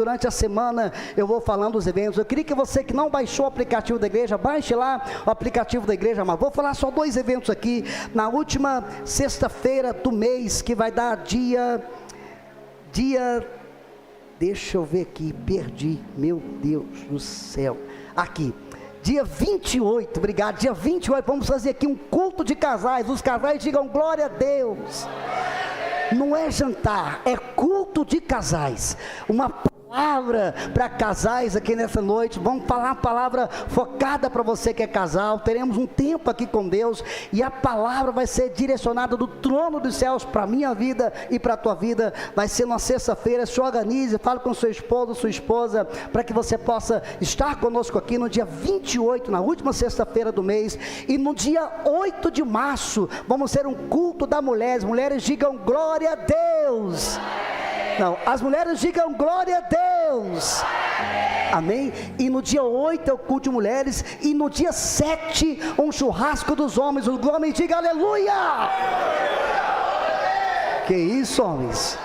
Durante a semana eu vou falando dos eventos. Eu queria que você que não baixou o aplicativo da igreja, baixe lá o aplicativo da igreja, mas vou falar só 2 eventos aqui. Na última sexta-feira do mês, que vai dar dia, deixa eu ver aqui, perdi, meu Deus do céu, aqui. Dia 28, obrigado, dia 28, vamos fazer aqui um culto de casais. Os casais digam glória a Deus. Não é jantar, é culto de casais. Uma palavra para casais aqui nessa noite. Vamos falar uma palavra focada para você que é casal. Teremos um tempo aqui com Deus e a palavra vai ser direcionada do trono dos céus para a minha vida e para a tua vida. Vai ser na sexta-feira. Se organize, fale com seu esposo, sua esposa, para que você possa estar conosco aqui no dia 28, na última sexta-feira do mês. E no dia 8 de março vamos ter um culto das mulheres. Mulheres digam glória a Deus. Não, as mulheres digam glória a Deus. Amém? E no dia 8 é o culto de mulheres. E no dia 7 um churrasco dos homens. O homem diga aleluia. Que isso, homens?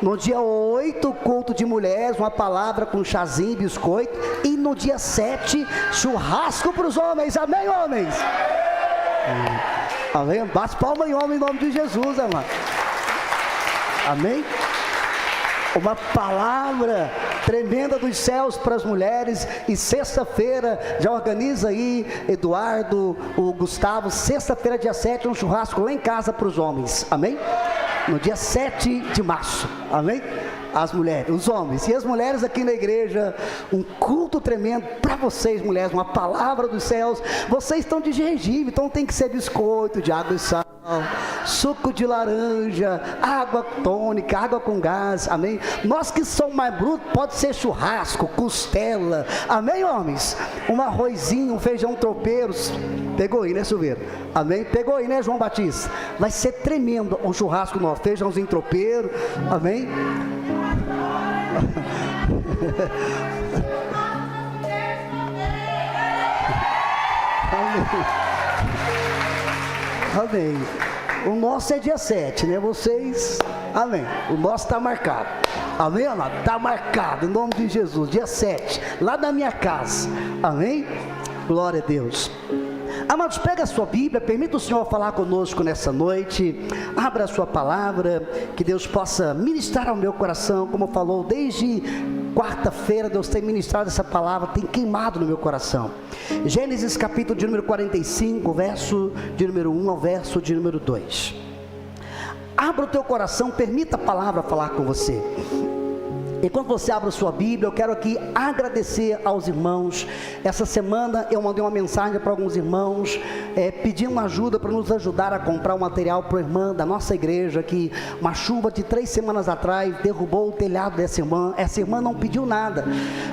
No dia 8 culto de mulheres, uma palavra com chazinho e biscoito. E no dia 7 churrasco para os homens. Amém, homens? Amém? Bate palma em homem em nome de Jesus, amado. Amém? Uma palavra tremenda dos céus para as mulheres. E sexta-feira, já organiza aí, Eduardo, o Gustavo, sexta-feira dia 7, um churrasco lá em casa para os homens, amém? No dia 7 de março, amém? As mulheres, os homens e as mulheres aqui na igreja, um culto tremendo para vocês, mulheres, uma palavra dos céus. Vocês estão de regime, então tem que ser biscoito de água e sal, suco de laranja, água tônica, água com gás, amém? Nós que somos mais brutos, pode ser churrasco, costela, amém, homens? Um arrozinho, um feijão tropeiro. Pegou aí, né, Silveira? Amém? Pegou aí, né, João Batista? Vai ser tremendo um churrasco nosso, feijãozinho tropeiro, amém? Amém. O nosso é dia 7, né? Vocês, amém. O nosso está marcado. Amém, amado? Está marcado, em nome de Jesus. Dia 7, lá na minha casa. Amém? Glória a Deus. Amados, pega a sua Bíblia, permita o Senhor falar conosco nessa noite, abra a sua palavra, que Deus possa ministrar ao meu coração, como falou desde quarta-feira, Deus tem ministrado essa palavra, tem queimado no meu coração. Gênesis capítulo de número 45, verso de número 1 ao verso de número 2. Abra o teu coração, permita a palavra falar com você. Enquanto você abre a sua Bíblia, eu quero aqui agradecer aos irmãos. Essa semana eu mandei uma mensagem para alguns irmãos, pedindo ajuda para nos ajudar a comprar o material para a irmã da nossa igreja, que uma chuva de 3 semanas atrás derrubou o telhado dessa irmã. Essa irmã não pediu nada,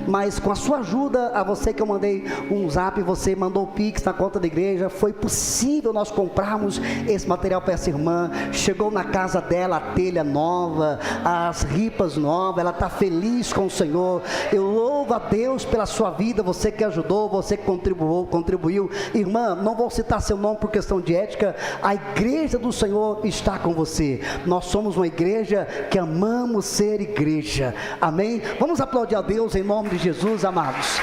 mas com a sua ajuda, a você que eu mandei um zap, você mandou o Pix na conta da igreja, foi possível nós comprarmos esse material para essa irmã. Chegou na casa dela a telha nova, as ripas novas, ela está feliz com o Senhor. Eu louvo a Deus pela sua vida, você que ajudou, você que contribuiu. Irmã, não vou citar seu nome por questão de ética, a igreja do Senhor está com você. Nós somos uma igreja que amamos ser igreja, amém? Vamos aplaudir a Deus em nome de Jesus, amados.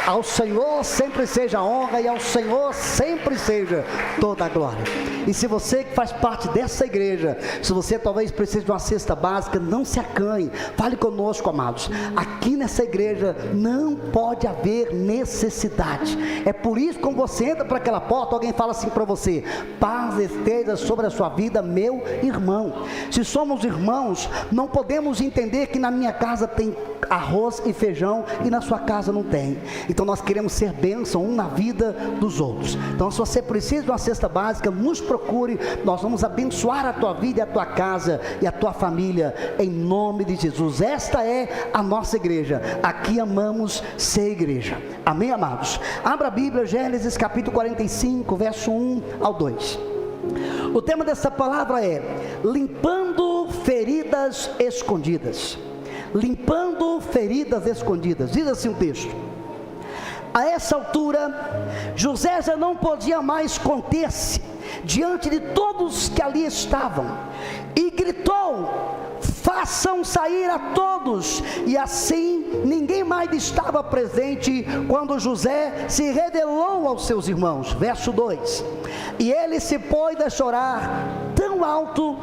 Ao Senhor sempre seja a honra e ao Senhor sempre seja toda a glória. E se você que faz parte dessa igreja, se você talvez precise de uma cesta básica, não se acanhe, fale conosco, amados. Aqui nessa igreja não pode haver necessidade. É por isso que quando você entra para aquela porta, alguém fala assim para você: paz esteja sobre a sua vida, meu irmão. Se somos irmãos, não podemos entender que na minha casa tem arroz e feijão e na sua casa não tem. Então nós queremos ser bênção um na vida dos outros. Então se você precisa de uma cesta básica, nos procure, nós vamos abençoar a tua vida e a tua casa e a tua família em nome de Jesus. Esta é a nossa igreja, aqui amamos ser igreja, amém, amados? Abra a Bíblia, Gênesis capítulo 45, verso 1 ao 2. O tema dessa palavra é limpando feridas escondidas. Limpando feridas escondidas. Diz assim o texto: a essa altura José já não podia mais conter-se diante de todos que ali estavam, e gritou: façam sair a todos. E assim ninguém mais estava presente quando José se revelou aos seus irmãos. Verso 2: e ele se pôs a chorar tão alto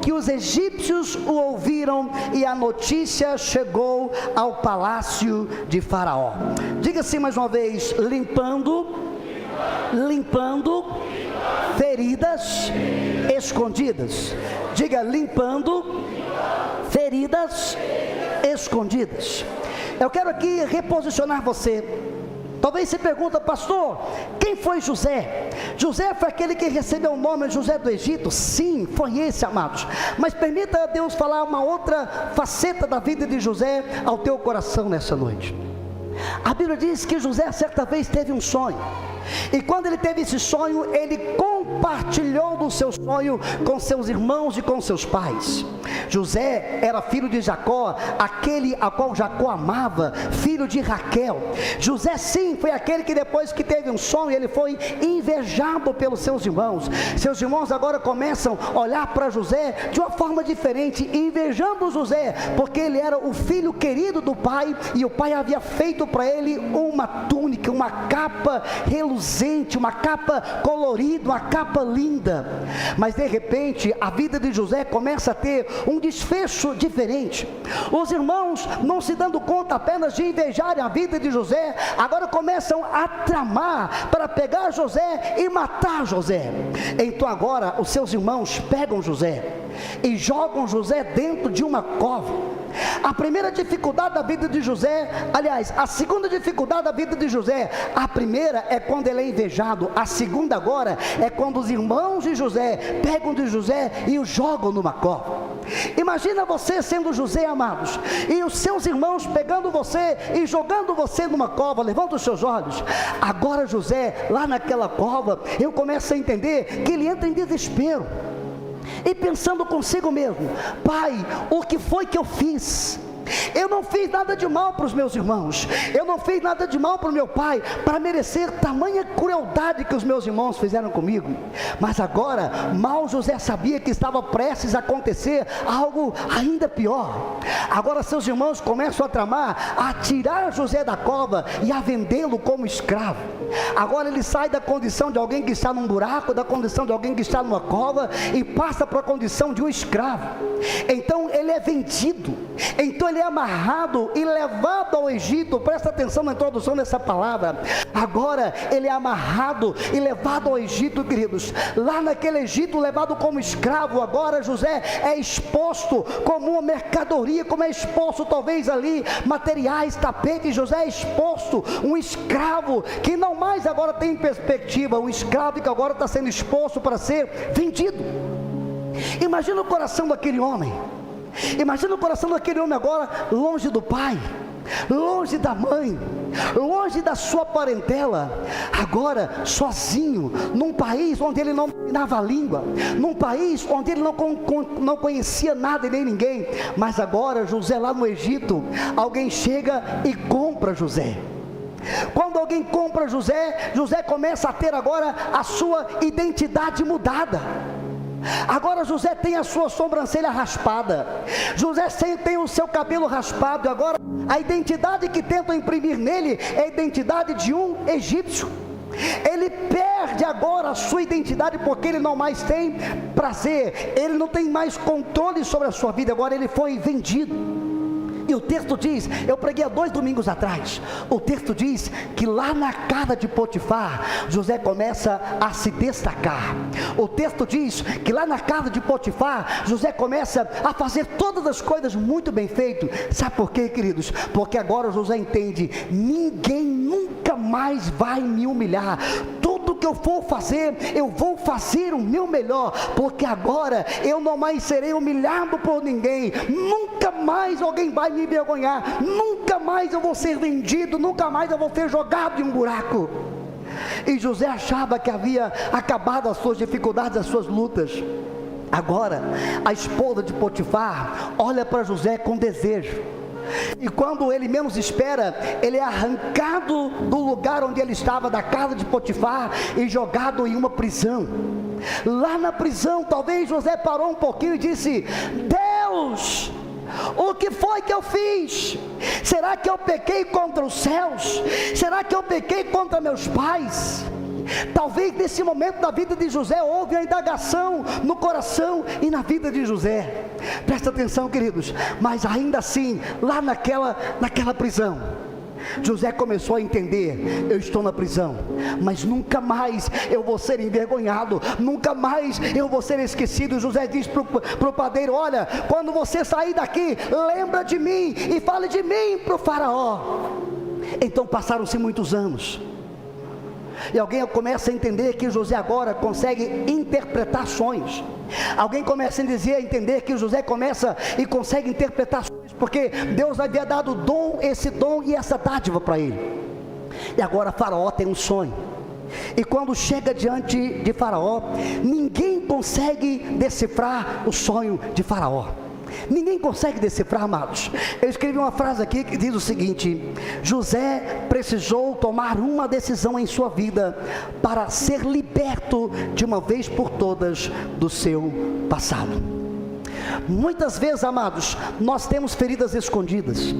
que os egípcios o ouviram, e a notícia chegou ao palácio de Faraó. Diga assim mais uma vez: limpando feridas escondidas. Diga: limpando feridas escondidas. Eu quero aqui reposicionar você. Talvez você pergunta: pastor, quem foi José? José foi aquele que recebeu o nome José do Egito? Sim, foi esse, amados. Mas permita Deus falar uma outra faceta da vida de José ao teu coração nessa noite. A Bíblia diz que José certa vez teve um sonho, e quando ele teve esse sonho, ele compartilhou do seu sonho com seus irmãos e com seus pais. José era filho de Jacó, aquele a qual Jacó amava, filho de Raquel. José sim foi aquele que depois que teve um sonho, ele foi invejado pelos seus irmãos. Seus irmãos agora começam a olhar para José de uma forma diferente, invejando José, porque ele era o filho querido do pai, e o pai havia feito para ele uma túnica, uma capa reluzente, uma capa colorida, uma capa linda. Mas de repente a vida de José começa a ter um desfecho diferente. Os irmãos, não se dando conta apenas de invejarem a vida de José, agora começam a tramar para pegar José e matar José. Então agora os seus irmãos pegam José e jogam José dentro de uma cova. A primeira dificuldade da vida de José, aliás, a segunda dificuldade da vida de José, a primeira é quando ele é invejado, a segunda agora é quando os irmãos de José pegam de José e o jogam numa cova. Imagina você sendo José, amados, e os seus irmãos pegando você e jogando você numa cova. Levanta os seus olhos. Agora José, lá naquela cova, eu começo a entender que ele entra em desespero, e pensando consigo mesmo: pai, o que foi que eu fiz? Eu não fiz nada de mal para os meus irmãos, eu não fiz nada de mal para o meu pai, para merecer tamanha crueldade que os meus irmãos fizeram comigo. Mas agora, mal José sabia que estava prestes a acontecer algo ainda pior. Agora seus irmãos começam a tramar, a tirar José da cova e a vendê-lo como escravo. Agora ele sai da condição de alguém que está num buraco, da condição de alguém que está numa cova, e passa para a condição de um escravo. Então ele é vendido, então ele é amarrado e levado ao Egito. Presta atenção na introdução dessa palavra. Agora ele é amarrado e levado ao Egito, queridos. Lá naquele Egito, levado como escravo. Agora José é exposto como uma mercadoria, como é exposto talvez ali materiais, tapetes. José é exposto, um escravo que não mais agora tem perspectiva, um escravo que agora está sendo exposto para ser vendido. Imagina o coração daquele homem. Imagina o coração daquele homem agora longe do pai, longe da mãe, longe da sua parentela, agora sozinho, num país onde ele não dominava a língua, num país onde ele não conhecia nada e nem ninguém. Mas agora José lá no Egito, alguém chega e compra José. Quando alguém compra José, José começa a ter agora a sua identidade mudada. Agora José tem a sua sobrancelha raspada, José tem o seu cabelo raspado. Agora a identidade que tentam imprimir nele é a identidade de um egípcio. Ele perde agora a sua identidade, porque ele não mais tem prazer, ele não tem mais controle sobre a sua vida. Agora ele foi vendido. E o texto diz, eu preguei há 2 domingos atrás, o texto diz que lá na casa de Potifar, José começa a se destacar. O texto diz que lá na casa de Potifar, José começa a fazer todas as coisas muito bem feito. Sabe por quê, queridos? Porque agora José entende: ninguém nunca mais vai me humilhar. Tudo que eu for fazer, eu vou fazer o meu melhor, porque agora eu não mais serei humilhado por ninguém, nunca mais alguém vai me envergonhar, nunca mais eu vou ser vendido, nunca mais eu vou ser jogado em um buraco. E José achava que havia acabado as suas dificuldades, as suas lutas. Agora a esposa de Potifar olha para José com desejo, e quando ele menos espera, ele é arrancado do lugar onde ele estava, da casa de Potifar, e jogado em uma prisão. Lá na prisão, talvez José parou um pouquinho e disse: céus? O que foi que eu fiz? Será que eu pequei contra os céus? Será que eu pequei contra meus pais? Talvez nesse momento da vida de José houve a indagação no coração e na vida de José. Presta atenção, queridos. Mas ainda assim, lá naquela prisão, José começou a entender: eu estou na prisão, mas nunca mais eu vou ser envergonhado, nunca mais eu vou ser esquecido. José diz para o padeiro: olha, quando você sair daqui, lembra de mim e fale de mim para o faraó. Então passaram-se muitos anos, e alguém começa a entender que José agora consegue interpretar sonhos. Alguém começa a entender que José começa e consegue interpretar sonhos, porque Deus havia dado esse dom e essa dádiva para ele. E agora Faraó tem um sonho, e quando chega diante de Faraó, ninguém consegue decifrar o sonho de Faraó. Ninguém consegue decifrar, amados. Eu escrevi uma frase aqui que diz o seguinte: José precisou tomar uma decisão em sua vida para ser liberto de uma vez por todas do seu passado. Muitas vezes, amados, nós temos feridas escondidas.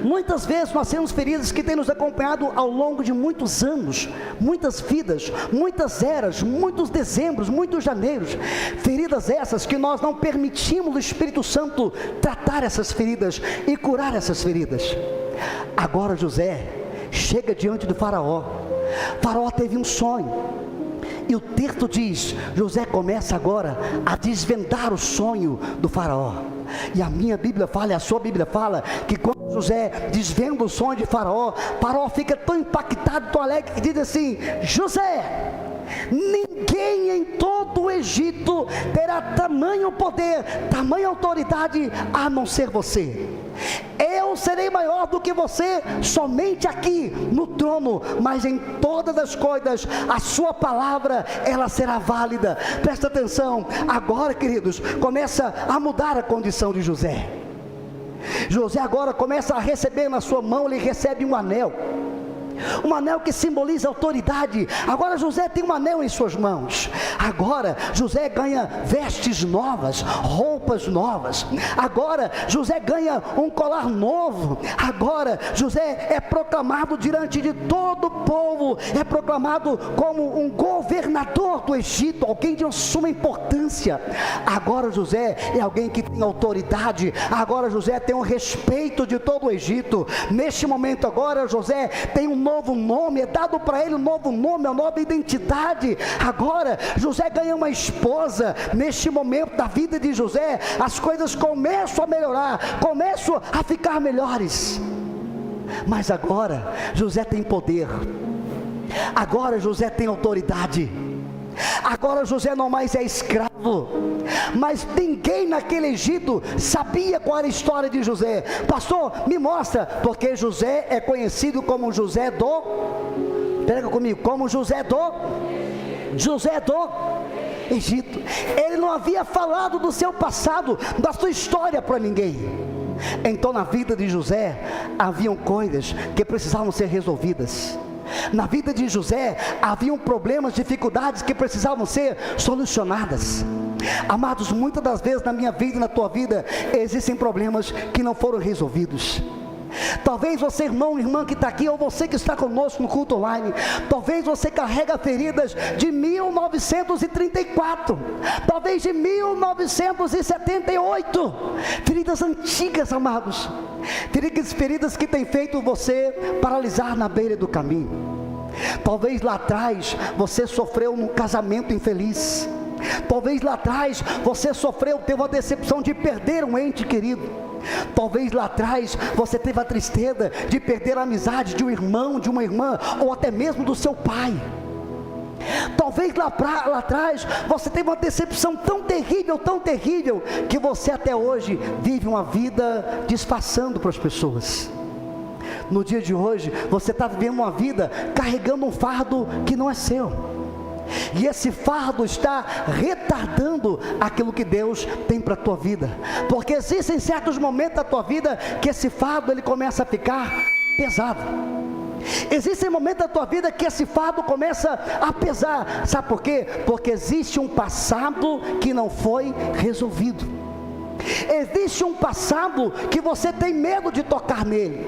Muitas vezes nós temos feridas que têm nos acompanhado ao longo de muitos anos, muitas vidas, muitas eras, muitos dezembros, muitos janeiros. Feridas essas que nós não permitimos o Espírito Santo tratar essas feridas e curar essas feridas. Agora José chega diante do Faraó. Faraó teve um sonho, e o texto diz: José começa agora a desvendar o sonho do Faraó. E a minha Bíblia fala, e a sua Bíblia fala, que quando José desvenda o sonho de Faraó, Faraó fica tão impactado, tão alegre, que diz assim: José, ninguém em todo o Egito terá tamanho poder, tamanha autoridade a não ser você. Eu serei maior do que você somente aqui no trono, mas em todas as coisas a sua palavra, ela será válida. Presta atenção, agora, queridos, começa a mudar a condição de José. José agora começa a receber na sua mão, ele recebe um anel que simboliza autoridade. Agora José tem um anel em suas mãos. Agora José ganha vestes novas, roupas novas. Agora José ganha um colar novo. Agora José é proclamado diante de todo o povo, é proclamado como um governador do Egito, alguém de uma suma importância. Agora José é alguém que tem autoridade. Agora José tem o respeito de todo o Egito. Neste momento agora José tem um novo nome, é dado para ele um novo nome, uma nova identidade. Agora José ganha uma esposa. Neste momento da vida de José, as coisas começam a melhorar, começam a ficar melhores. Mas agora José tem poder, agora José tem autoridade. Agora José não mais é escravo. Mas ninguém naquele Egito sabia qual era a história de José. Pastor, me mostra. Porque José é conhecido como José do... Pega comigo, como José do Egito. Ele não havia falado do seu passado, da sua história para ninguém. Então na vida de José haviam coisas que precisavam ser resolvidas. Na vida de José haviam problemas, dificuldades que precisavam ser solucionadas. Amados, muitas das vezes na minha vida e na tua vida existem problemas que não foram resolvidos. Talvez você, irmão, irmã que está aqui, ou você que está conosco no culto online, talvez você carrega feridas de 1934, talvez de 1978, feridas antigas, amados, feridas que têm feito você paralisar na beira do caminho. Talvez lá atrás você sofreu num casamento infeliz. Talvez lá atrás você teve uma decepção de perder um ente querido. Talvez lá atrás você teve a tristeza de perder a amizade de um irmão, de uma irmã, ou até mesmo do seu pai. Talvez lá atrás você teve uma decepção tão terrível, que você até hoje vive uma vida disfarçando para as pessoas. No dia de hoje você está vivendo uma vida carregando um fardo que não é seu. E esse fardo está retardando aquilo que Deus tem para a tua vida. Porque existem certos momentos da tua vida que esse fardo ele começa a ficar pesado. Existem momentos da tua vida que esse fardo começa a pesar. Sabe por quê? Porque existe um passado que não foi resolvido. Existe um passado que você tem medo de tocar nele.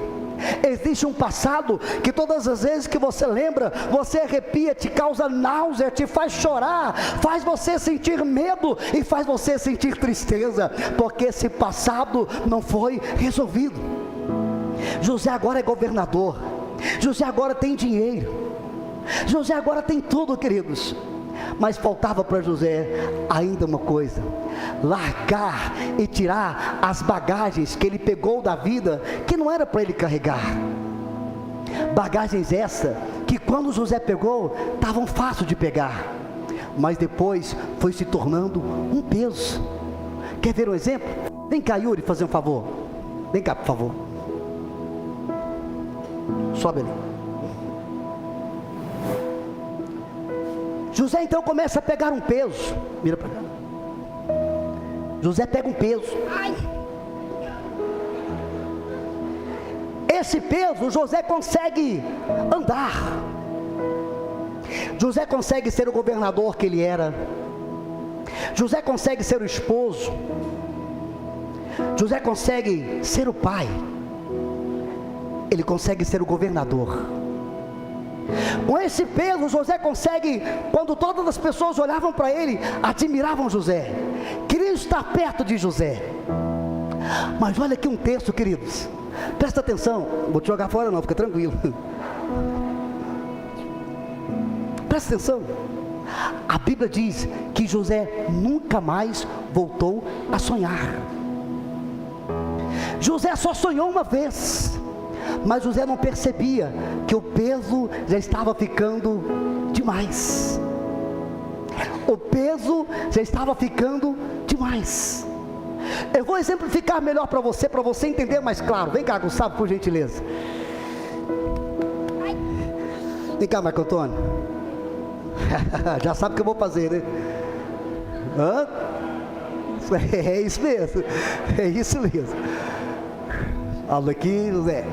Existe um passado que todas as vezes que você lembra, você arrepia, te causa náusea, te faz chorar, faz você sentir medo e faz você sentir tristeza, porque esse passado não foi resolvido. José agora é governador, José agora tem dinheiro, José agora tem tudo, queridos. Mas faltava para José ainda uma coisa: largar e tirar as bagagens que ele pegou da vida, que não era para ele carregar. Bagagens essa que quando José pegou, estavam fácil de pegar, mas depois foi se tornando um peso. Quer ver um exemplo? Vem cá, Yuri, fazer um favor. Vem cá, por favor. Sobe ali. José então começa a pegar um peso. Mira para cá. José pega um peso. Ai. Esse peso José consegue andar. José consegue ser o governador que ele era. José consegue ser o esposo. José consegue ser o pai. Ele consegue ser o governador. Com esse peso José consegue, quando todas as pessoas olhavam para ele, admiravam José, queriam estar perto de José. Mas olha aqui um texto, queridos, presta atenção, vou te jogar fora não, fica tranquilo. Presta atenção, a Bíblia diz que José nunca mais voltou a sonhar. José só sonhou uma vez, mas José não percebia que o peso já estava ficando demais. O peso já estava ficando demais. Eu vou exemplificar melhor para você entender mais claro. Vem cá, Gustavo, por gentileza. Vem cá, Marco Antônio. Já sabe o que eu vou fazer, né? Hã? É isso mesmo. É isso mesmo. Olha aqui, José.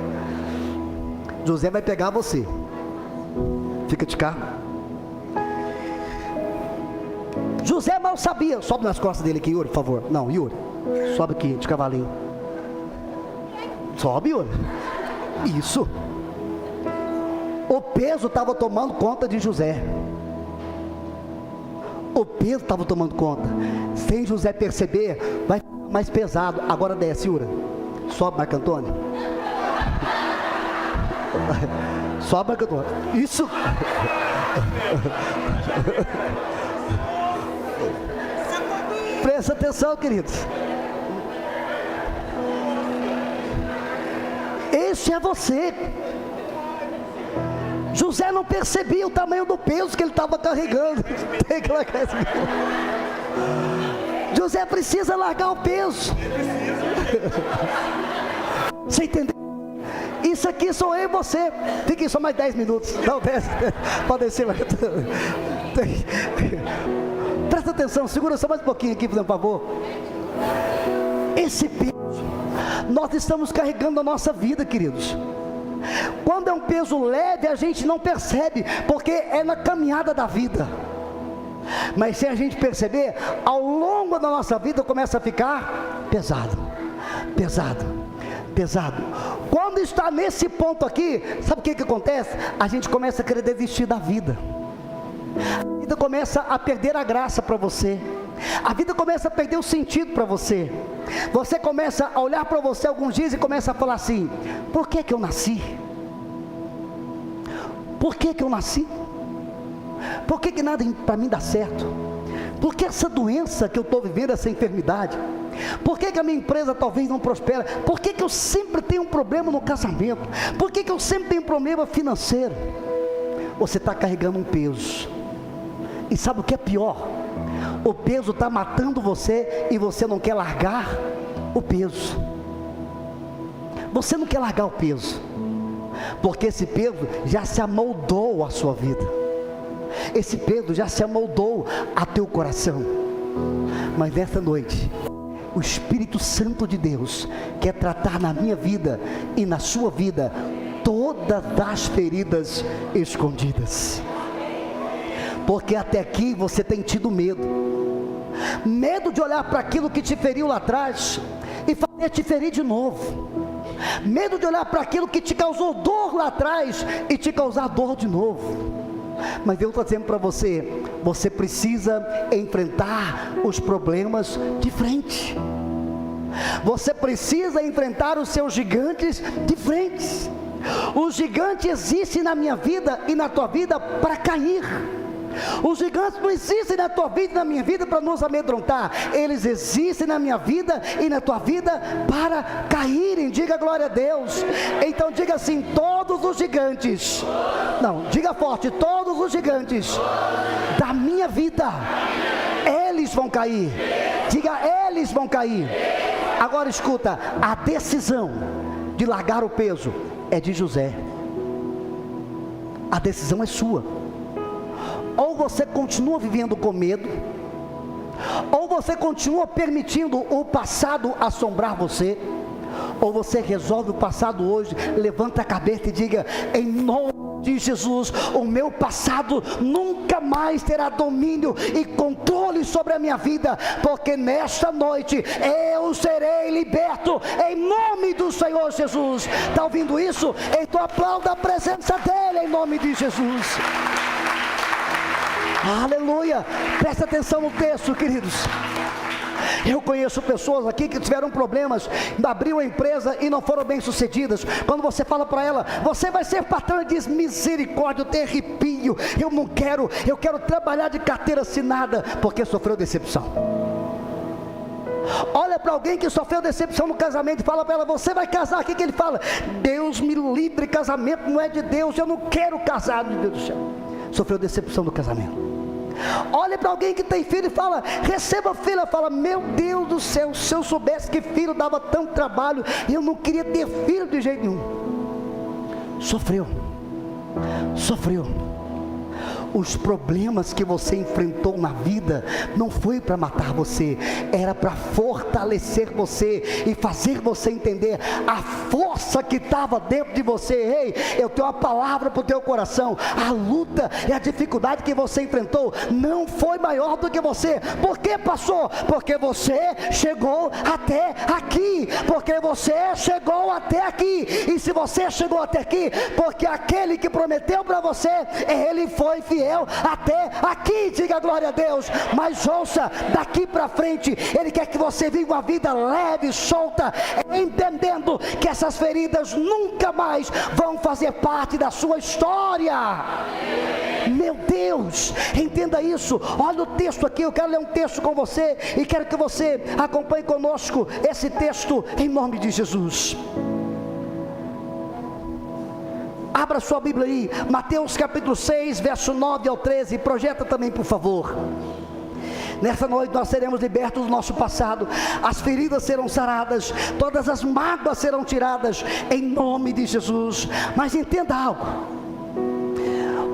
José vai pegar você. Fica de cá. José mal sabia. Sobe nas costas dele aqui, Yuri, por favor. Não, Yuri. Sobe aqui, de cavalinho. Sobe, Yuri. Isso. O peso estava tomando conta de José. O peso estava tomando conta. Sem José perceber, vai ficar mais pesado. Agora desce, Yuri. Sobe, Marco Antônio. Sobe, Marco Antônio. Isso. Presta atenção, queridos. Esse é você. José não percebia o tamanho do peso que ele estava carregando. Tem que largar esse peso. José precisa largar o peso. Você entendeu? Isso aqui sou eu e você. Fiquem só mais 10 minutos. Não, 10. Pode descer. Presta atenção, segura só mais um pouquinho aqui, por favor. Esse peso nós estamos carregando a nossa vida, queridos. Quando é um peso leve, a gente não percebe, porque é na caminhada da vida. Mas se a gente perceber, ao longo da nossa vida começa a ficar pesado, pesado, pesado. Quando está nesse ponto aqui, sabe o que acontece? A gente começa a querer desistir da vida. A vida começa a perder a graça para você. A vida começa a perder o sentido para você. Você começa a olhar para você alguns dias e começa a falar assim: por que que eu nasci? Por que que eu nasci? Por que que nada para mim dá certo? Por que essa doença que eu estou vivendo, essa enfermidade? Por que que a minha empresa talvez não prospera? Por que que eu sempre tenho um problema no casamento? Por que que eu sempre tenho um problema financeiro? Você está carregando um peso. E sabe o que é pior? O peso está matando você e você não quer largar o peso. Você não quer largar o peso, porque esse peso já se amoldou à sua vida. Esse peso já se amoldou a teu coração. Mas nessa noite, o Espírito Santo de Deus quer tratar na minha vida e na sua vida todas as feridas escondidas. Porque até aqui você tem tido medo. Medo de olhar para aquilo que te feriu lá atrás e fazer te ferir de novo. Medo de olhar para aquilo que te causou dor lá atrás e te causar dor de novo. Mas Deus está dizendo para você, você precisa enfrentar os problemas de frente. Você precisa enfrentar os seus gigantes de frente. Os gigantes existem na minha vida e na tua vida para cair. Os gigantes não existem na tua vida e na minha vida para nos amedrontar. Eles existem na minha vida e na tua vida para caírem. Diga glória a Deus. Então diga assim, todos os gigantes. Não, diga forte, todos os gigantes da minha vida, eles vão cair. Diga, eles vão cair. Agora escuta, a decisão de largar o peso é de José. A decisão é sua. Ou você continua vivendo com medo, ou você continua permitindo o passado assombrar você, ou você resolve o passado hoje, levanta a cabeça e diga, em nome de Jesus, o meu passado nunca mais terá domínio e controle sobre a minha vida, porque nesta noite eu serei liberto, em nome do Senhor Jesus. Está ouvindo isso? Então aplauda a presença dEle, em nome de Jesus. Aleluia, presta atenção no texto, queridos. Eu conheço pessoas aqui que tiveram problemas, abriu a empresa e não foram bem sucedidas. Quando você fala para ela, você vai ser patrão, e diz, misericórdia, eu te arrepio, eu não quero, eu quero trabalhar de carteira assinada, porque sofreu decepção. Olha para alguém que sofreu decepção no casamento e fala para ela, você vai casar, o que ele fala? Deus me livre, casamento não é de Deus, eu não quero casar, meu Deus do céu. Sofreu decepção no casamento. Olha para alguém que tem filho e fala, receba filho, fala, meu Deus do céu, se eu soubesse que filho dava tanto trabalho, eu não queria ter filho de jeito nenhum. Sofreu. Os problemas que você enfrentou na vida não foi para matar você, era para fortalecer você e fazer você entender a força que estava dentro de você. Ei, eu tenho uma palavra para o teu coração. A luta e a dificuldade que você enfrentou não foi maior do que você. Por que, pastor? Porque você chegou até aqui. Porque você chegou até aqui. E se você chegou até aqui, porque aquele que prometeu para você, ele foi fiel até aqui. Diga glória a Deus. Mas ouça, daqui para frente Ele quer que você viva uma vida leve, solta, entendendo que essas feridas nunca mais vão fazer parte da sua história. Meu Deus, entenda isso. Olha o texto aqui, eu quero ler um texto com você e quero que você acompanhe conosco esse texto em nome de Jesus. Abra sua Bíblia aí, Mateus capítulo 6, verso 9 ao 13, projeta também por favor. Nessa noite nós seremos libertos do nosso passado, as feridas serão saradas, todas as mágoas serão tiradas, em nome de Jesus. Mas entenda algo,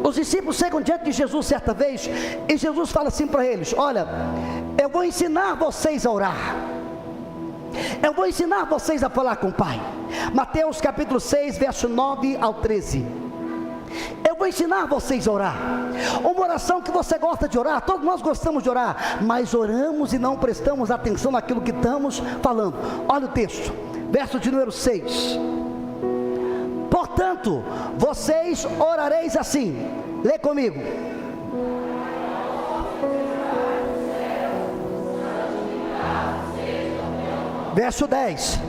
os discípulos chegam diante de Jesus certa vez, e Jesus fala assim para eles, olha, eu vou ensinar vocês a orar, eu vou ensinar vocês a falar com o Pai. Mateus capítulo 6, verso 9 ao 13. Eu vou ensinar vocês a orar. Uma oração que você gosta de orar, todos nós gostamos de orar, mas oramos e não prestamos atenção naquilo que estamos falando. Olha o texto, verso de número 6. Portanto, vocês orareis assim. Lê comigo. Verso 10.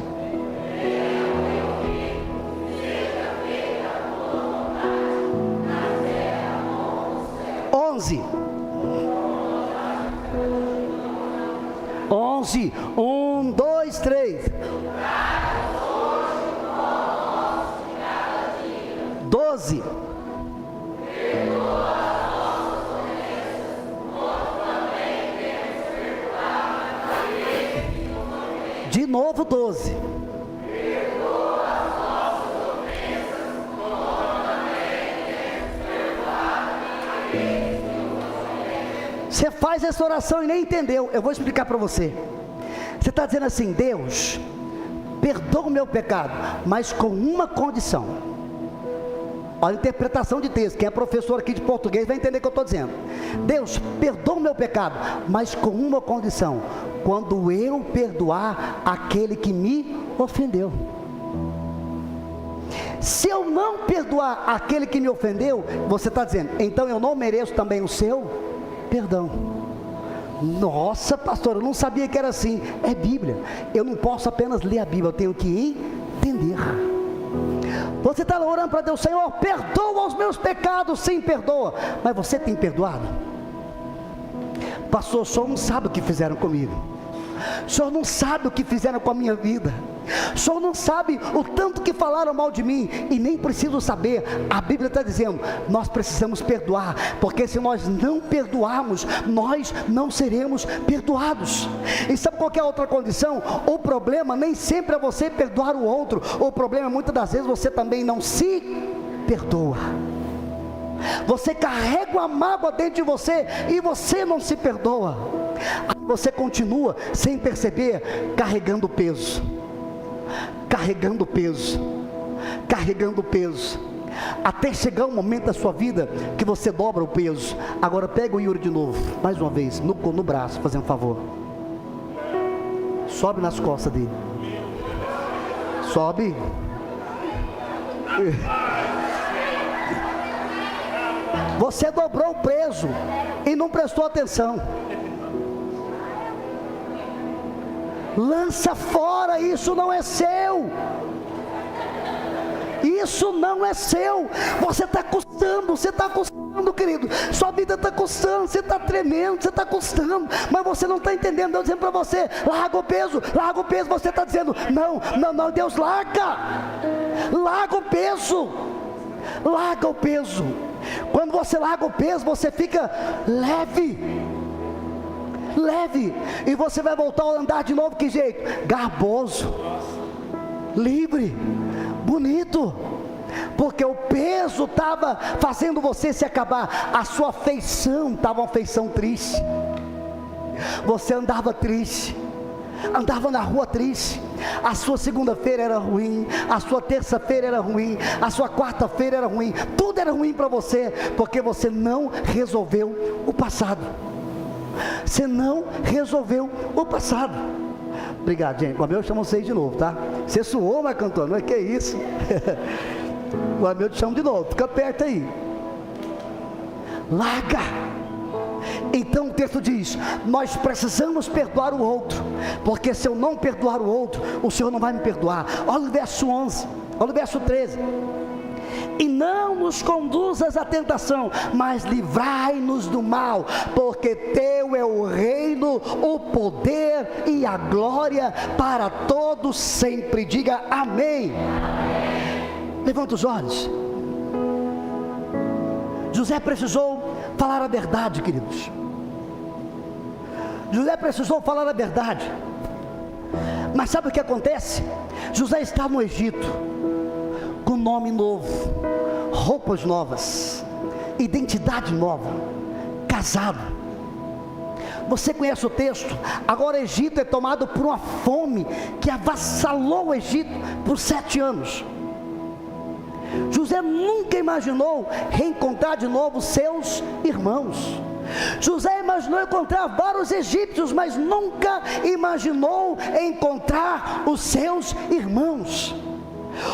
Onze. 1, 2, 3. 12. De novo 12. Você faz essa oração e nem entendeu. Eu vou explicar para você. Você está dizendo assim, Deus, perdoa o meu pecado, mas com uma condição. Olha a interpretação de texto. Quem é professor aqui de português vai entender o que eu estou dizendo. Deus, perdoa o meu pecado, mas com uma condição: quando eu perdoar aquele que me ofendeu. Se eu não perdoar aquele que me ofendeu, você está dizendo, então eu não mereço também o seu perdão. Nossa, pastor, eu não sabia que era assim. É Bíblia. Eu não posso apenas ler a Bíblia, eu tenho que entender. Você está orando para Deus: Senhor, perdoa os meus pecados. Sim, perdoa. Mas você tem perdoado? Pastor, o senhor não sabe o que fizeram comigo. O senhor não sabe o que fizeram com a minha vida. O senhor não sabe o tanto que falaram mal de mim. E nem preciso saber. A Bíblia está dizendo, nós precisamos perdoar, porque se nós não perdoarmos, nós não seremos perdoados. E sabe qual que é a outra condição? O problema nem sempre é você perdoar o outro. O problema é muitas das vezes você também não se perdoa. Você carrega uma mágoa dentro de você e você não se perdoa. Você continua sem perceber, carregando peso, carregando peso, carregando peso, até chegar um momento da sua vida que você dobra o peso. Agora pega o Yuri de novo, mais uma vez, no braço, fazendo um favor. Sobe nas costas dele. Sobe. Você dobrou o peso e não prestou atenção. Lança fora, isso não é seu. Isso não é seu. Você está custando, querido. Sua vida está custando, você está tremendo, você está custando, mas você não está entendendo. Deus dizendo para você: larga o peso, larga o peso. Você está dizendo: não, Deus, larga o peso, larga o peso. Quando você larga o peso, você fica leve, e você vai voltar a andar de novo. Que jeito? Garboso, livre, bonito, porque o peso estava fazendo você se acabar. A sua afeição estava uma afeição triste. Você andava triste, andava na rua triste. A sua segunda-feira era ruim, a sua terça-feira era ruim, a sua quarta-feira era ruim, tudo era ruim para você, porque você não resolveu o passado. Você não resolveu o passado. Obrigado, gente. O meu chama vocês de novo, tá? Você suou, mas cantou, não é que isso? O meu te chama de novo, fica perto aí. Larga. Então o texto diz: nós precisamos perdoar o outro, porque se eu não perdoar o outro, o Senhor não vai me perdoar. Olha o verso 11, olha o verso 13. E não nos conduzas à tentação, mas livrai-nos do mal, porque teu é o reino, o poder e a glória para todos sempre. Diga amém. Levanta os olhos. José precisou falar a verdade, queridos. José precisou falar a verdade. Mas sabe o que acontece? José estava no Egito, com nome novo, roupas novas, identidade nova, casado. Você conhece o texto? Agora o Egito é tomado por uma fome que avassalou o Egito por 7 anos. José nunca imaginou reencontrar de novo seus irmãos. José imaginou encontrar vários egípcios, mas nunca imaginou encontrar os seus irmãos.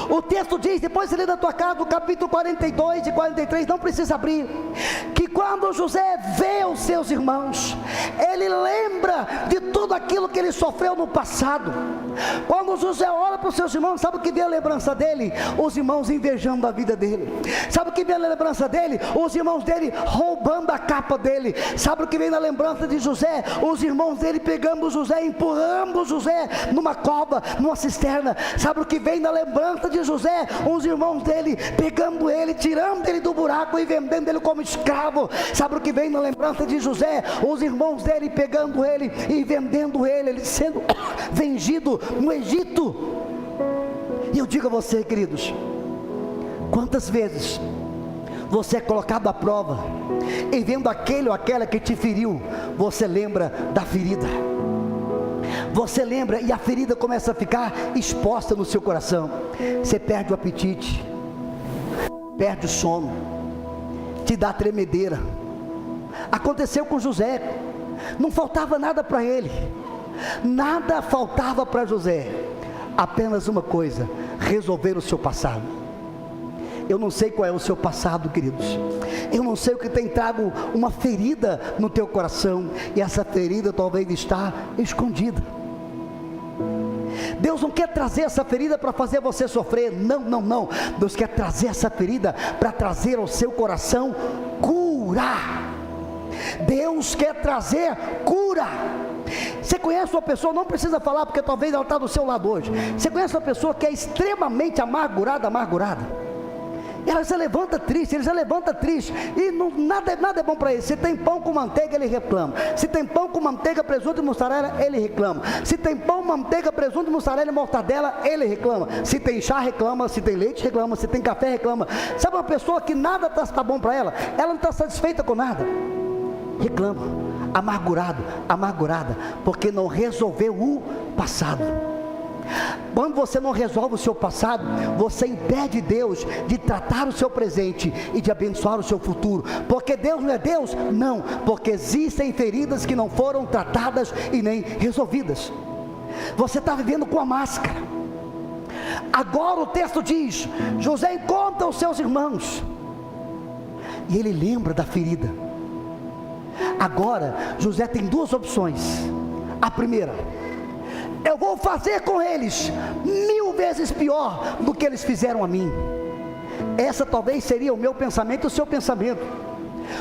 O texto diz, depois você lê na tua casa, no capítulo 42 e 43, não precisa abrir, que quando José vê os seus irmãos, ele lembra de tudo aquilo que ele sofreu no passado. Quando José olha para os seus irmãos, sabe o que vem a lembrança dele? Os irmãos invejando a vida dele. Sabe o que vem a lembrança dele? Os irmãos dele roubando a capa dele. Sabe o que vem na lembrança de José? Os irmãos dele pegando José, empurrando José numa cova, numa cisterna. Sabe o que vem na lembrança de José? Os irmãos dele pegando ele, tirando ele do buraco e vendendo ele como escravo. Sabe o que vem na lembrança de José? Os irmãos dele pegando ele e vendendo ele, ele sendo vendido no Egito. E eu digo a você, queridos, quantas vezes você é colocado à prova e vendo aquele ou aquela que te feriu, você lembra da ferida. Você lembra e a ferida começa a ficar exposta no seu coração. Você perde o apetite, perde o sono, te dá tremedeira. Aconteceu com José, não faltava nada para ele, nada faltava para José, apenas uma coisa: resolver o seu passado. Eu não sei qual é o seu passado, queridos. Eu não sei o que tem trago uma ferida no teu coração, e essa ferida talvez está escondida. Deus não quer trazer essa ferida para fazer você sofrer, não, não, não. Deus quer trazer essa ferida para trazer ao seu coração cura. Deus quer trazer cura. Você conhece uma pessoa, não precisa falar porque talvez ela está do seu lado hoje. Você conhece uma pessoa que é extremamente amargurada, ela se levanta triste, e nada é bom para ele. Se tem pão com manteiga, ele reclama. Se tem pão com manteiga, presunto e mussarela, ele reclama. Se tem pão, manteiga, presunto, mussarela e mortadela, ele reclama. Se tem chá, reclama. Se tem leite, reclama. Se tem café, reclama. Sabe uma pessoa que nada está bom para ela? Ela não está satisfeita com nada, reclama. Amargurada, porque não resolveu o passado. Quando você não resolve o seu passado, você impede Deus de tratar o seu presente e de abençoar o seu futuro. Porque Deus não é Deus? Não, porque existem feridas que não foram tratadas e nem resolvidas. Você está vivendo com a máscara. Agora o texto diz: José encontra os seus irmãos e ele lembra da ferida. Agora José tem duas opções. A primeira: eu vou fazer com eles 1000 vezes pior do que eles fizeram a mim. Essa talvez seria o meu pensamento e o seu pensamento.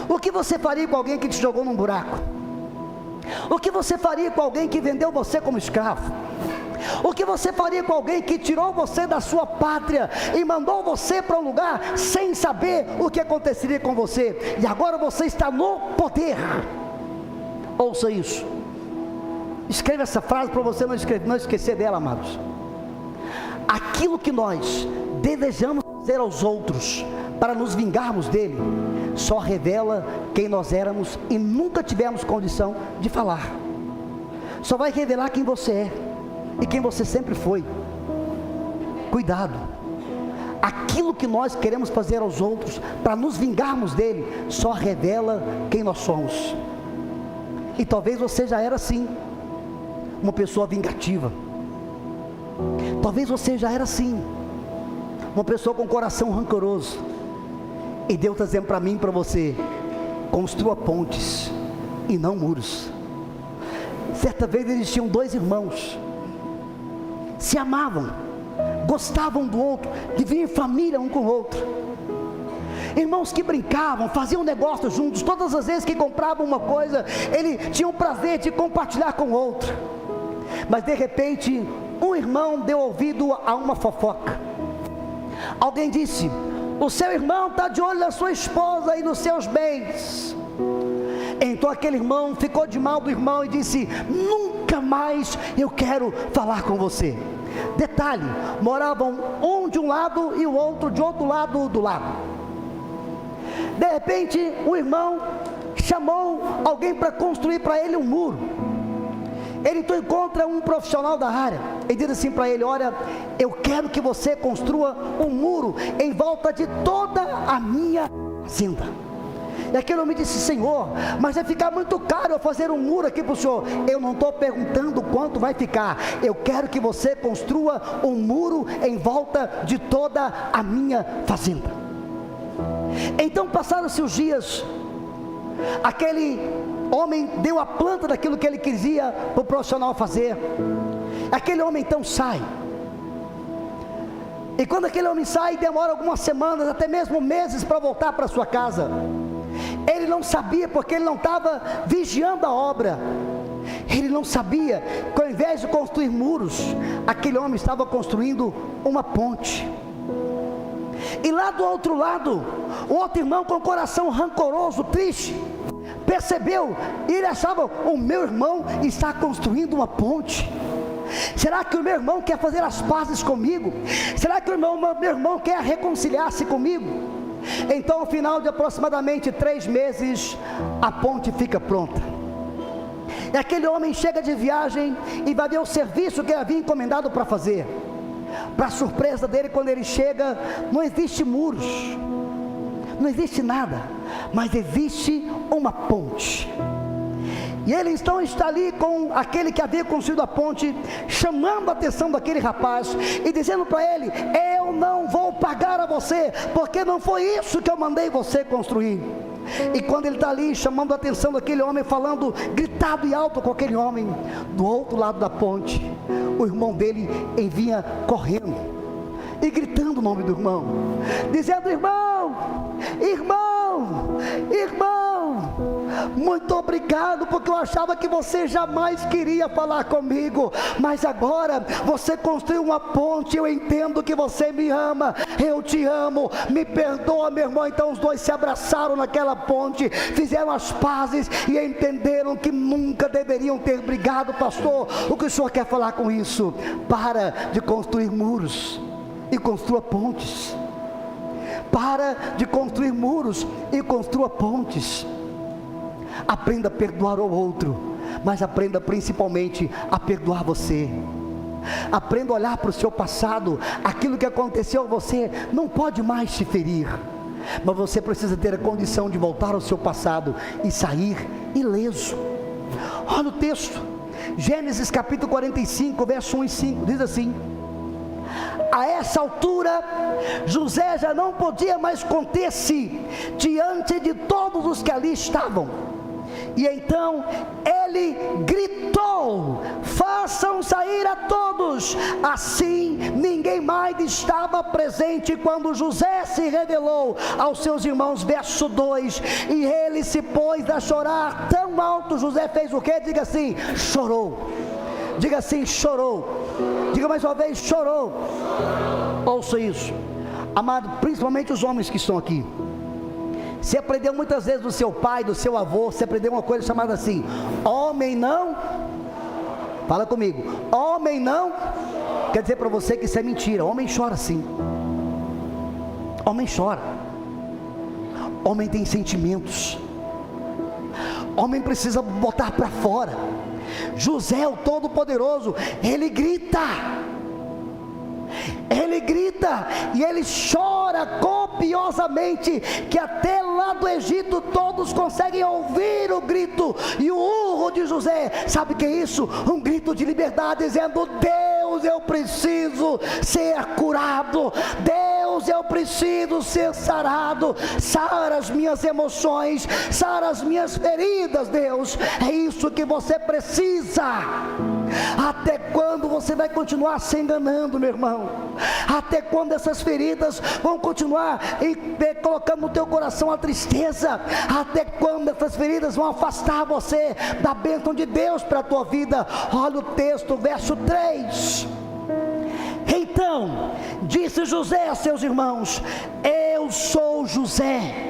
O que você faria com alguém que te jogou num buraco? O que você faria com alguém que vendeu você como escravo? O que você faria com alguém que tirou você da sua pátria e mandou você para um lugar sem saber o que aconteceria com você? E agora você está no poder. Ouça isso. Escreva essa frase para você não esquecer dela, amados. Aquilo que nós desejamos fazer aos outros para nos vingarmos dele, só revela quem nós éramos e nunca tivemos condição de falar. Só vai revelar quem você é e quem você sempre foi. Cuidado. Aquilo que nós queremos fazer aos outros para nos vingarmos dele, só revela quem nós somos. E talvez você já era assim, uma pessoa vingativa. Talvez você já era assim, uma pessoa com coração rancoroso. E Deus está dizendo para mim e para você: construa pontes e não muros. Certa vez eles tinham 2 irmãos, se amavam, gostavam do outro, viviam em família um com o outro. Irmãos que brincavam, faziam negócio juntos. Todas as vezes que compravam uma coisa, ele tinha o prazer de compartilhar com o outro. Mas de repente, um irmão deu ouvido a uma fofoca. Alguém disse: o seu irmão está de olho na sua esposa e nos seus bens. Então aquele irmão ficou de mal do irmão e disse: nunca mais eu quero falar com você. Detalhe: moravam um de um lado e o outro de outro lado do lado. De repente, o irmão chamou alguém para construir para ele um muro. Ele então encontra um profissional da área e diz assim para ele: olha, eu quero que você construa um muro em volta de toda a minha fazenda. E aquele homem disse: Senhor, mas vai ficar muito caro eu fazer um muro aqui para o senhor. Eu não estou perguntando quanto vai ficar, eu quero que você construa um muro em volta de toda a minha fazenda. Então passaram-se os dias, aquele homem deu a planta daquilo que ele queria para o profissional fazer. Aquele homem então sai, e quando aquele homem sai, demora algumas semanas, até mesmo meses para voltar para sua casa. Ele não sabia, porque ele não estava vigiando a obra. Ele não sabia que ao invés de construir muros, aquele homem estava construindo uma ponte. E lá do outro lado, o outro irmão com o coração rancoroso, triste, percebeu, e ele achava: o meu irmão está construindo uma ponte. Será que o meu irmão quer fazer as pazes comigo? Será que o meu irmão quer reconciliar-se comigo? Então, ao final de aproximadamente 3 meses, a ponte fica pronta. E aquele homem chega de viagem e vai ver o serviço que ele havia encomendado para fazer. Para surpresa dele, quando ele chega, não existe muros, não existe nada, mas existe uma ponte. E ele então está ali com aquele que havia construído a ponte, chamando a atenção daquele rapaz e dizendo para ele: eu não vou pagar a você, porque não foi isso que eu mandei você construir. E quando ele está ali chamando a atenção daquele homem, falando gritado e alto com aquele homem, do outro lado da ponte, o irmão dele vinha correndo e gritando o nome do irmão, dizendo: irmão, irmão, irmão, muito obrigado, porque eu achava que você jamais queria falar comigo, mas agora você construiu uma ponte, eu entendo que você me ama, eu te amo, me perdoa, meu irmão. Então os dois se abraçaram naquela ponte, fizeram as pazes e entenderam que nunca deveriam ter brigado. Pastor, o que o senhor quer falar com isso? Para de construir muros e construa pontes. Para de construir muros e construa pontes. Aprenda a perdoar o outro, mas aprenda principalmente a perdoar você. Aprenda a olhar para o seu passado. Aquilo que aconteceu a você não pode mais te ferir, mas você precisa ter a condição de voltar ao seu passado e sair ileso. Olha o texto, Gênesis capítulo 45, verso 1 e 5, diz assim: a essa altura, José já não podia mais conter-se diante de todos os que ali estavam. E então ele gritou: façam sair a todos. Assim ninguém mais estava presente quando José se revelou aos seus irmãos. Verso 2: e ele se pôs a chorar tão alto. José fez o que? Diga assim: chorou. Diga assim: chorou. Diga mais uma vez: chorou. Ouça isso, amado, principalmente os homens que estão aqui. Você aprendeu muitas vezes do seu pai, do seu avô, você aprendeu uma coisa chamada assim: homem não, fala comigo, homem não, quer dizer para você que isso é mentira. Homem chora sim, homem chora, homem tem sentimentos, homem precisa botar para fora. José, o Todo-Poderoso, ele grita e ele chora copiosamente, que até lá do Egito todos conseguem ouvir o grito e o urro de José. Sabe o que é isso? Um grito de liberdade, dizendo: Deus, eu preciso ser curado, Deus, eu preciso ser sarado, sara as minhas emoções, sara as minhas feridas. Deus, é isso que você precisa. Até quando você vai continuar se enganando, meu irmão? Até quando essas feridas vão continuar colocando no teu coração a tristeza? Até quando essas feridas vão afastar você da bênção de Deus para a tua vida? Olha o texto, verso 3: então disse José a seus irmãos: eu sou José.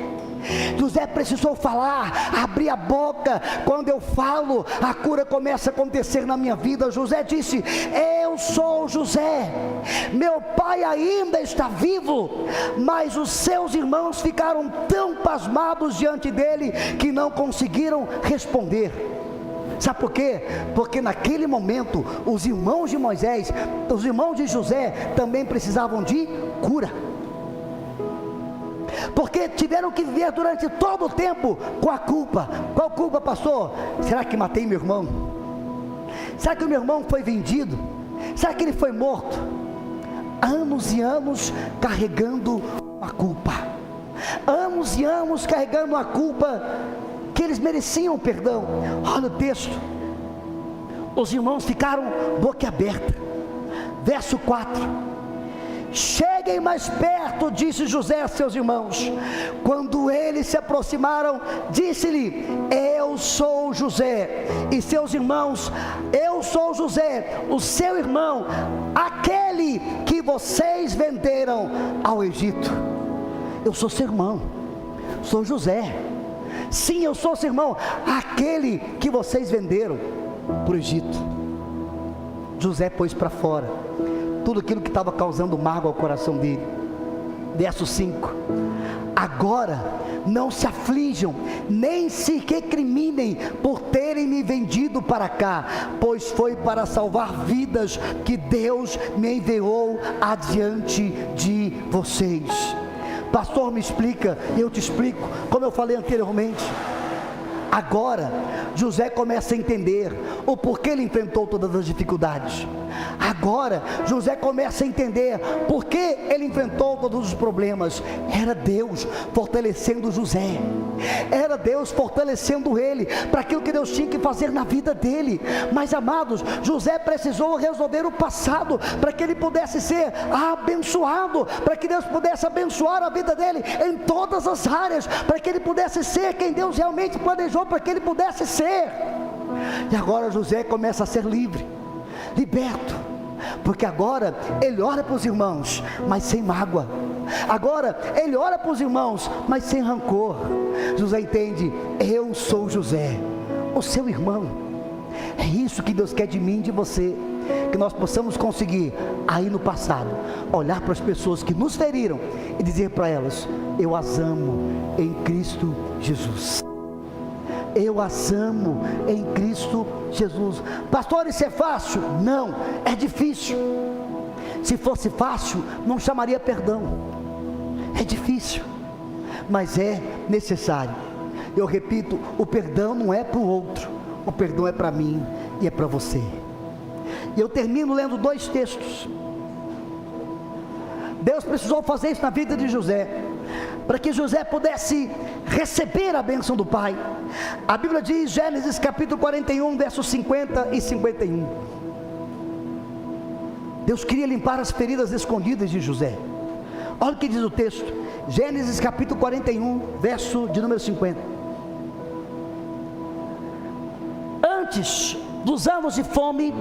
José precisou falar, abrir a boca. Quando eu falo, a cura começa a acontecer na minha vida. José disse: eu sou José, meu pai ainda está vivo. Mas os seus irmãos ficaram tão pasmados diante dele que não conseguiram responder. Sabe por quê? Porque naquele momento os irmãos de Moisés, os irmãos de José também precisavam de cura, porque tiveram que viver durante todo o tempo com a culpa. Qual culpa, pastor? Será que matei meu irmão? Será que o meu irmão foi vendido? Será que ele foi morto? Anos e anos carregando a culpa, anos e anos carregando a culpa, que eles mereciam perdão. Olha o texto, os irmãos ficaram boquiaberta. Verso 4: cheguem mais perto, disse José a seus irmãos. Quando eles se aproximaram, disse-lhe: eu sou José. E seus irmãos: eu sou José, o seu irmão, aquele que vocês venderam ao Egito. Eu sou seu irmão, sou José. Sim, eu sou seu irmão, aquele que vocês venderam para o Egito. José pôs para fora tudo aquilo que estava causando mágoa ao coração dele. Verso 5: agora não se aflijam, nem se recriminem por terem me vendido para cá, pois foi para salvar vidas que Deus me enviou adiante de vocês. Pastor, me explica. E eu te explico, como eu falei anteriormente. Agora, José começa a entender o porquê ele enfrentou todas as dificuldades. Agora, José começa a entender por que ele enfrentou todos os problemas. Era Deus fortalecendo José. Era Deus fortalecendo ele para aquilo que Deus tinha que fazer na vida dele. Mas, amados, José precisou resolver o passado para que ele pudesse ser abençoado, para que Deus pudesse abençoar a vida dele em todas as áreas, para que ele pudesse ser quem Deus realmente planejou para que ele pudesse ser. E agora José começa a ser livre, liberto, porque agora ele ora para os irmãos, mas sem mágoa. Agora ele ora para os irmãos, mas sem rancor. José entende: eu sou José, o seu irmão. É isso que Deus quer de mim e de você, que nós possamos conseguir, aí no passado, olhar para as pessoas que nos feriram e dizer para elas: eu as amo em Cristo Jesus. Eu as amo em Cristo Jesus. Pastor, isso é fácil? Não, é difícil. Se fosse fácil, não chamaria perdão. É difícil, mas é necessário. Eu repito, o perdão não é para o outro, o perdão é para mim e é para você. E eu termino lendo 2 textos. Deus precisou fazer isso na vida de José, para que José pudesse receber a bênção do Pai. A Bíblia diz, Gênesis capítulo 41, versos 50 e 51. Deus queria limpar as feridas escondidas de José. Olha o que diz o texto, Gênesis capítulo 41, verso de número 50. Antes dos anos de fome,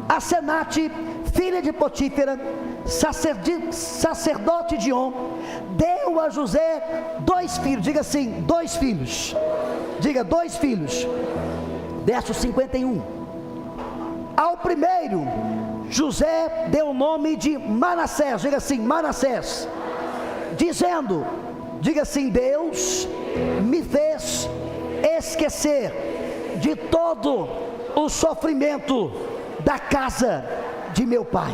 Asenate, filha de Potífera, sacerdote de On, deu a José 2 filhos. Diga assim, 2 filhos. Diga, 2 filhos. Verso 51. Ao primeiro, José deu o nome de Manassés. Diga assim, Manassés. Dizendo, diga assim, Deus me fez esquecer de todo o sofrimento da casa de meu pai.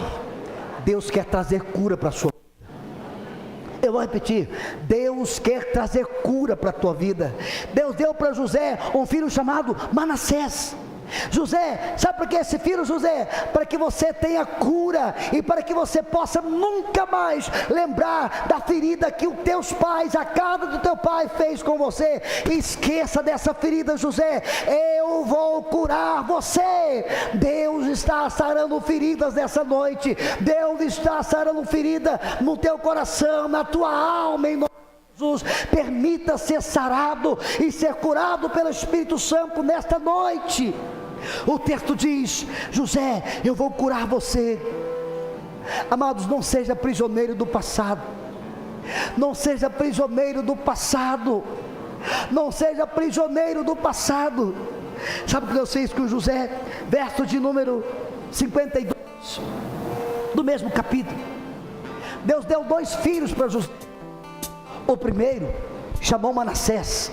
Deus quer trazer cura para a sua vida. Eu vou repetir, Deus quer trazer cura para a tua vida. Deus deu para José um filho chamado Manassés. José, sabe por que esse filho, José? Para que você tenha cura e para que você possa nunca mais lembrar da ferida que os teus pais, a casa do teu pai fez com você. Esqueça dessa ferida, José. Eu vou curar você. Deus está sarando feridas nessa noite. Deus está sarando ferida no teu coração, na tua alma, em nome de Jesus. Permita ser sarado e ser curado pelo Espírito Santo nesta noite. O texto diz, José, eu vou curar você. Amados, não seja prisioneiro do passado. Não seja prisioneiro do passado. Não seja prisioneiro do passado. Sabe o que Deus fez com José? Verso de número 52 do mesmo capítulo. Deus deu 2 filhos para José. O primeiro chamou Manassés,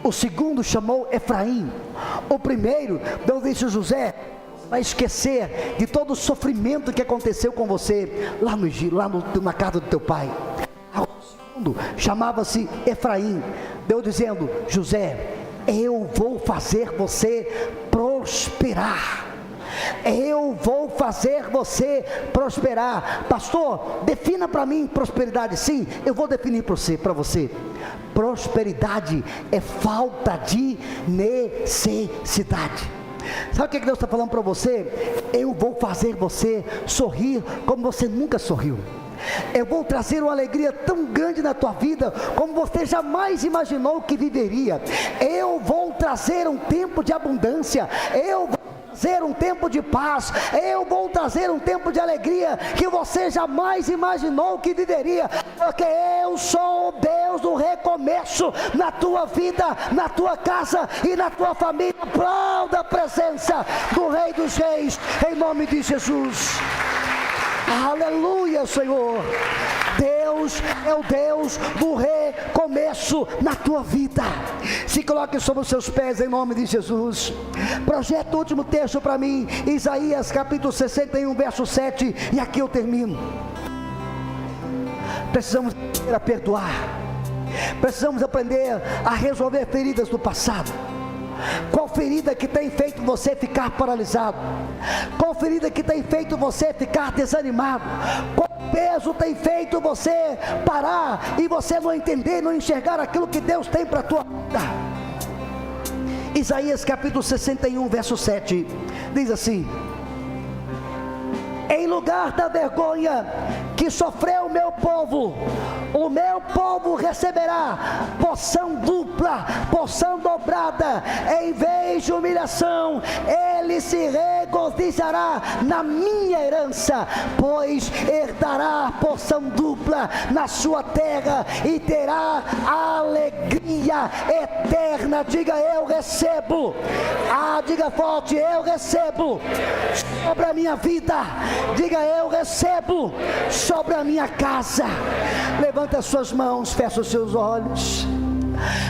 o segundo chamou Efraim. O primeiro, Deus disse a José, vai esquecer de todo o sofrimento que aconteceu com você lá no Egito, na casa do teu pai. O segundo chamava-se Efraim. Deus dizendo, José, eu vou fazer você prosperar. Eu vou fazer você prosperar. Pastor, defina para mim prosperidade. Sim, eu vou definir para você. Prosperidade é falta de necessidade. Sabe o que Deus está falando para você? Eu vou fazer você sorrir como você nunca sorriu. Eu vou trazer uma alegria tão grande na tua vida como você jamais imaginou que viveria. Eu vou trazer um tempo de abundância. Eu vou trazer um tempo de paz. Eu vou trazer um tempo de alegria que você jamais imaginou que viveria, porque eu sou o Deus do recomeço na tua vida, na tua casa e na tua família. Aplauda a presença do Rei dos Reis, em nome de Jesus. Aleluia, Senhor. Deus é o Deus do recomeço na tua vida. Se coloque sobre os seus pés em nome de Jesus. Projeta o último texto para mim, Isaías capítulo 61, verso 7, e aqui eu termino. Precisamos a perdoar. Precisamos aprender a resolver feridas do passado. Qual ferida que tem feito você ficar paralisado? Qual ferida que tem feito você ficar desanimado? Qual peso tem feito você parar e você não entender, não enxergar aquilo que Deus tem para a tua vida? Isaías capítulo 61, verso 7, diz assim: em lugar da vergonha que sofreu o meu povo receberá porção dupla, porção dobrada. Em vez de humilhação, ele se regozijará na minha herança, pois herdará porção dupla na sua terra e terá alegria eterna. Diga: eu recebo. Diga forte: eu recebo sobre a minha vida. Diga: eu recebo sobre a minha casa. Levanta as suas mãos, fecha os seus olhos.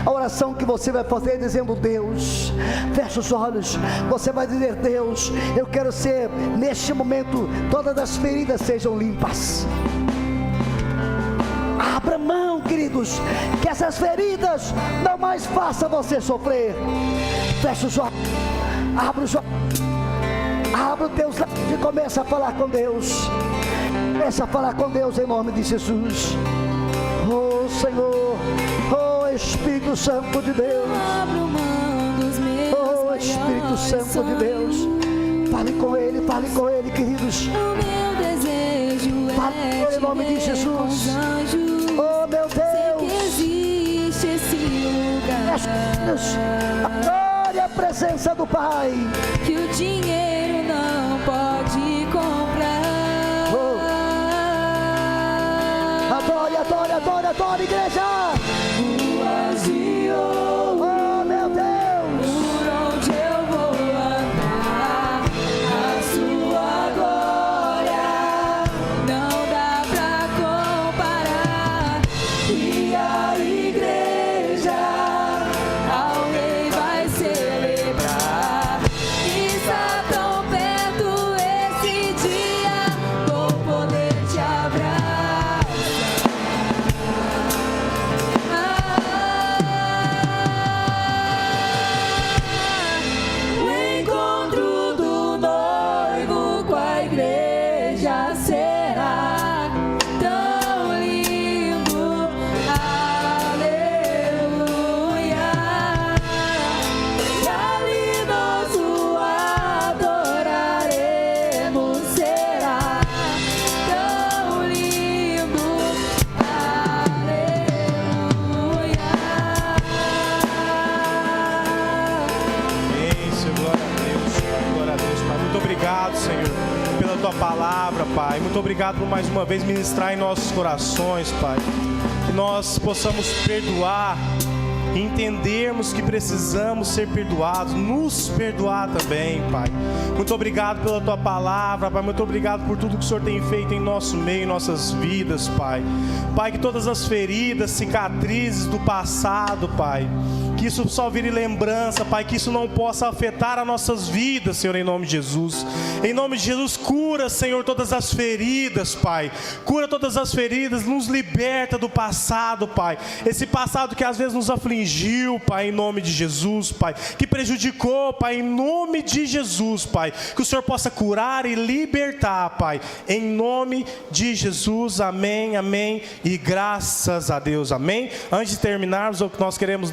A oração que você vai fazer dizendo: Deus, fecha os olhos. Você vai dizer: Deus, eu quero ser, neste momento, todas as feridas sejam limpas. Abra mão, queridos, que essas feridas não mais façam você sofrer. Fecha os olhos, abre os olhos, abre os teus lábios e começa a falar com Deus. Começa a falar com Deus em nome de Jesus. Oh Senhor, oh Espírito Santo de Deus, oh Espírito Santo de Deus, fale com Ele, queridos. Fale com Ele em nome de Jesus. Oh meu Deus, existe esse lugar, adore a presença do Pai, que o dinheiro não pode comprar. Adore, igreja. Oh meu Deus, Por onde eu vou andar, a sua glória não dá pra comparar. E a igreja ao rei vai celebrar. Está tão perto esse dia, vou poder te abraçar. Palavra, Pai, muito obrigado por mais uma vez ministrar em nossos corações, Pai, que nós possamos perdoar, entendermos que precisamos ser perdoados, nos perdoar também, Pai. Muito obrigado pela Tua palavra, Pai, muito obrigado por tudo que o Senhor tem feito em nosso meio, em nossas vidas, Pai. Pai, que todas as feridas, cicatrizes do passado, Pai, que isso só vire lembrança, Pai, que isso não possa afetar as nossas vidas, Senhor, em nome de Jesus. Em nome de Jesus, cura, Senhor, todas as feridas, Pai. Cura todas as feridas, nos liberta do passado, Pai. Esse passado que às vezes nos afligiu, Pai, em nome de Jesus, Pai. Que prejudicou, Pai, em nome de Jesus, Pai. Que o Senhor possa curar e libertar, Pai. Em nome de Jesus, amém, amém. E graças a Deus, amém. Antes de terminarmos, o que nós queremos,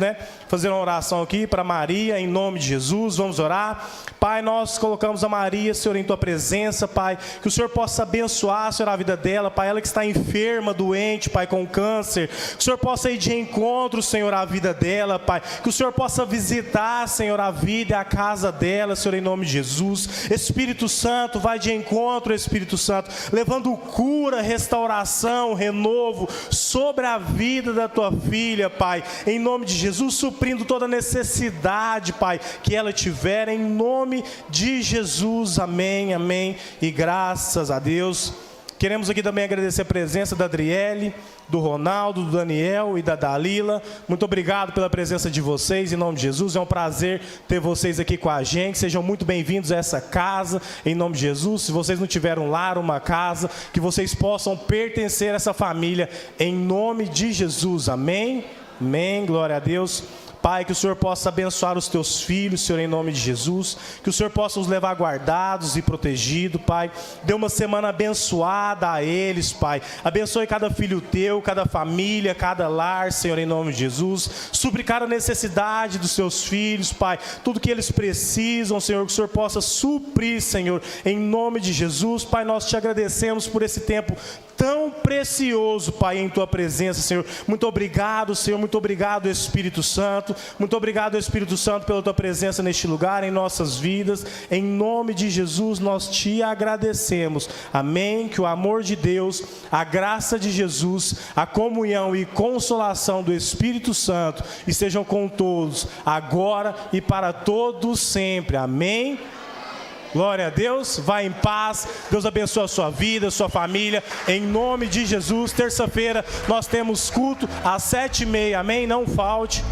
fazer uma oração aqui para Maria, em nome de Jesus. Vamos orar. Pai, nós colocamos a Maria, Senhor, em Tua presença, Pai. Que o Senhor possa abençoar, Senhor, a vida dela, Pai. Ela que está enferma, doente, Pai, com câncer. Que o Senhor possa ir de encontro, Senhor, à vida dela, Pai. Que o Senhor possa visitar, Senhor, a vida e a casa dela, Senhor, em nome de Jesus. Espírito Santo, vai de encontro, Espírito Santo, levando cura, restauração, renovo sobre a vida da Tua filha, Pai. Em nome de Jesus, suprindo toda necessidade, Pai, que ela tiver, em nome de Jesus, amém, amém, e graças a Deus. Queremos aqui também agradecer a presença da Adriele, do Ronaldo, do Daniel e da Dalila. Muito obrigado pela presença de vocês, em nome de Jesus. É um prazer ter vocês aqui com a gente. Sejam muito bem-vindos a essa casa, em nome de Jesus. Se vocês não tiveram um lar, uma casa, que vocês possam pertencer a essa família, em nome de Jesus. Amém? Amém. Glória a Deus. Pai, que o Senhor possa abençoar os teus filhos, Senhor, em nome de Jesus. Que o Senhor possa os levar guardados e protegidos, Pai. Dê uma semana abençoada a eles, Pai. Abençoe cada filho teu, cada família, cada lar, Senhor, em nome de Jesus. Supre cada necessidade dos seus filhos, Pai. Tudo que eles precisam, Senhor, que o Senhor possa suprir, Senhor, em nome de Jesus. Pai, nós te agradecemos por esse tempo tão precioso, Pai, em tua presença, Senhor. Muito obrigado, Senhor. Muito obrigado, Espírito Santo. Muito obrigado, Espírito Santo, pela tua presença neste lugar, em nossas vidas. Em nome de Jesus, nós te agradecemos. Amém. Que o amor de Deus, a graça de Jesus, a comunhão e consolação do Espírito Santo estejam com todos, agora e para todos sempre. Amém. Glória a Deus, vá em paz, Deus abençoe a sua vida, a sua família, em nome de Jesus. Terça-feira nós temos culto às 7h30, amém? Não falte.